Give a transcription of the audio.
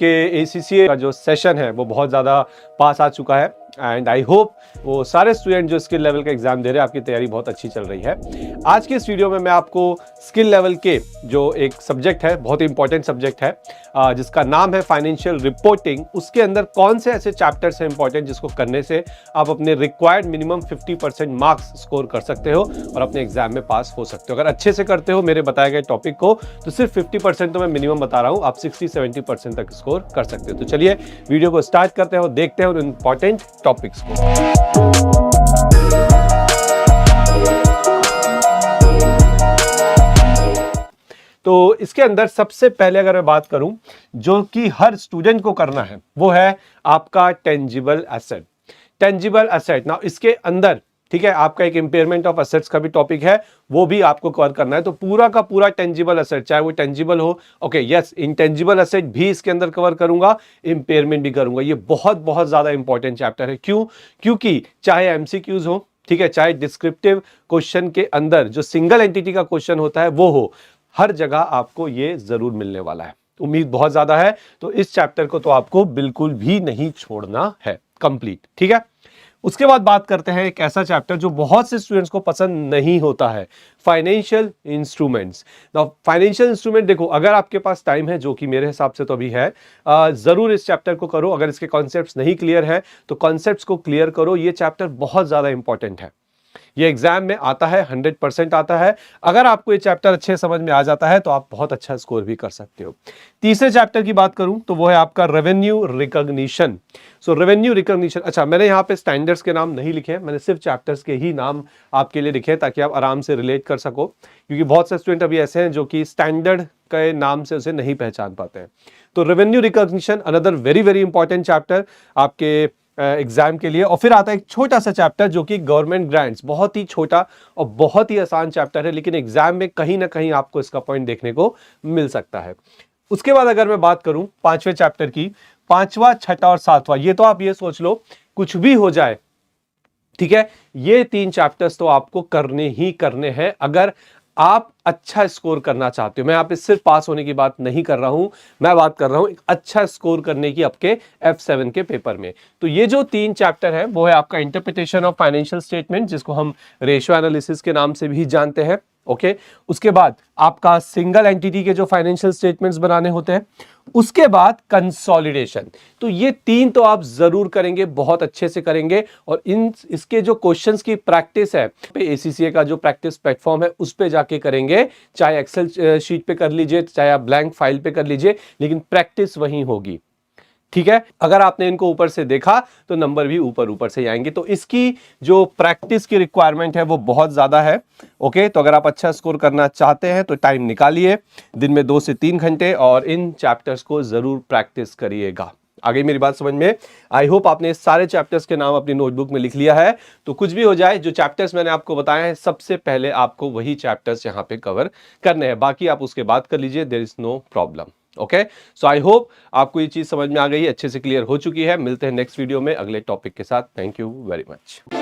आपके ACCA का जो सेशन है वो बहुत ज़्यादा पास आ चुका है एंड आई होप वो सारे स्टूडेंट जो स्किल लेवल का एग्जाम दे रहे हैं आपकी तैयारी बहुत अच्छी चल रही है। आज के इस वीडियो में मैं आपको स्किल लेवल के जो एक सब्जेक्ट है, बहुत ही इंपॉर्टेंट सब्जेक्ट है जिसका नाम है फाइनेंशियल रिपोर्टिंग, उसके अंदर कौन से ऐसे चैप्टर्स हैं इंपॉर्टेंट जिसको करने से आप अपने रिक्वायर्ड मिनिमम 50% मार्क्स स्कोर कर सकते हो और अपने एग्जाम में पास हो सकते हो। अगर अच्छे से करते हो मेरे बताए गए टॉपिक को तो सिर्फ 50% तो मैं मिनिमम बता रहा हूं, आप 60-70% तक स्कोर कर सकते हो। तो चलिए वीडियो को स्टार्ट करते हैं और देखते हैं उन इंपॉर्टेंट टॉपिक्स को। तो इसके अंदर सबसे पहले अगर मैं बात करूं जो कि हर स्टूडेंट को करना है वो है आपका टेंजिबल एसेट। टेंजिबल एसेट ना इसके अंदर ठीक है, आपका एक इंपेयरमेंट ऑफ एसेट्स का भी टॉपिक है, वो भी आपको कवर करना है। तो पूरा का पूरा टेंजिबल एसेट, चाहे वो टेंजिबल हो, ओके यस, इंटेंजिबल एसेट भी इसके अंदर कवर करूंगा, इंपेयरमेंट भी करूंगा। ये बहुत बहुत ज्यादा इंपॉर्टेंट चैप्टर है। क्यों? क्योंकि चाहे एमसीक्यूज हो, ठीक है, चाहे डिस्क्रिप्टिव क्वेश्चन के अंदर जो सिंगल एंटिटी का क्वेश्चन होता है वो हो, हर जगह आपको ये जरूर मिलने वाला है। उम्मीद बहुत ज्यादा है, तो इस चैप्टर को तो आपको बिल्कुल भी नहीं छोड़ना है कंप्लीट, ठीक है। उसके बाद बात करते हैं एक ऐसा चैप्टर जो बहुत से स्टूडेंट्स को पसंद नहीं होता है, financial instruments. Now financial instrument देखो, अगर आपके पास टाइम है, जो कि मेरे हिसाब से तो अभी है, जरूर इस चैप्टर को करो। अगर इसके कॉन्सेप्ट्स नहीं क्लियर है तो कॉन्सेप्ट्स को क्लियर करो। ये चैप्टर बहुत ज्यादा इंपॉर्टेंट है, ये एग्जाम में आता है, 100% आता है। अगर आपको ये चैप्टर अच्छे समझ में आ जाता है तो आप बहुत अच्छा स्कोर भी कर सकते हो। तीसरे चैप्टर की बात करूं तो वो है आपका रेवेन्यू रिकॉग्निशन। सो रेवेन्यू रिकॉग्निशन, अच्छा मैंने यहाँ पे स्टैंडर्ड्स के नाम नहीं लिखे हैं, मैंने सिर्फ चैप्टर्स के ही नाम आपके लिए लिखे हैं ताकि आप आराम से रिलेट कर सको, क्योंकि बहुत से स्टूडेंट अभी ऐसे हैं जो कि स्टैंडर्ड के नाम से उसे नहीं पहचान पाते हैं। तो revenue recognition another very very important chapter आपके एग्जाम के लिए। और फिर आता है एक छोटा सा चैप्टर जो कि गवर्नमेंट ग्रांट्स, बहुत ही छोटा और बहुत ही आसान चैप्टर है, लेकिन एग्जाम में कहीं ना कहीं आपको इसका पॉइंट देखने को मिल सकता है। उसके बाद अगर मैं बात करूं पांचवें चैप्टर की, पांचवा, छठा और सातवां, ये तो आप ये सोच लो कुछ भी हो जाए, ठीक है, ये तीन चैप्टर्स तो आपको करने ही करने हैं अगर आप अच्छा स्कोर करना चाहते हो। मैं यहाँ पे सिर्फ पास होने की बात नहीं कर रहा हूं, मैं बात कर रहा हूं एक अच्छा स्कोर करने की आपके F7 के पेपर में। तो ये जो तीन चैप्टर है वो है आपका इंटरप्रिटेशन ऑफ फाइनेंशियल स्टेटमेंट, जिसको हम रेशियो एनालिसिस के नाम से भी जानते हैं, ओके। उसके बाद आपका सिंगल एंटिटी के जो फाइनेंशियल स्टेटमेंट्स बनाने होते हैं, उसके बाद कंसोलिडेशन। तो ये तीन तो आप जरूर करेंगे, बहुत अच्छे से करेंगे। और इसके जो क्वेश्चंस की प्रैक्टिस है ACCA का जो प्रैक्टिस प्लेटफॉर्म है उस पे जाके करेंगे, चाहे एक्सेल शीट पे कर लीजिए, चाहे आप ब्लैंक फाइल पे कर लीजिए, लेकिन प्रैक्टिस वहीं होगी, ठीक है। अगर आपने इनको ऊपर से देखा तो नंबर भी ऊपर ऊपर से आएंगे। तो इसकी जो प्रैक्टिस की रिक्वायरमेंट है वो बहुत ज्यादा है, ओके। तो अगर आप अच्छा स्कोर करना चाहते हैं तो टाइम निकालिए, दिन में 2 से 3 घंटे, और इन चैप्टर्स को जरूर प्रैक्टिस करिएगा। आगे मेरी बात समझ में? आई होप आपने सारे चैप्टर्स के नाम अपनी नोटबुक में लिख लिया है। तो कुछ भी हो जाए, जो चैप्टर्स मैंने आपको बताए हैं सबसे पहले आपको वही चैप्टर्स यहां पे कवर करने हैं, बाकी आप उसके बाद कर लीजिए, there is no problem, okay. So I hope आपको ये चीज समझ में आ गई, अच्छे से क्लियर हो चुकी है। मिलते हैं नेक्स्ट वीडियो में अगले टॉपिक के साथ। Thank you very much.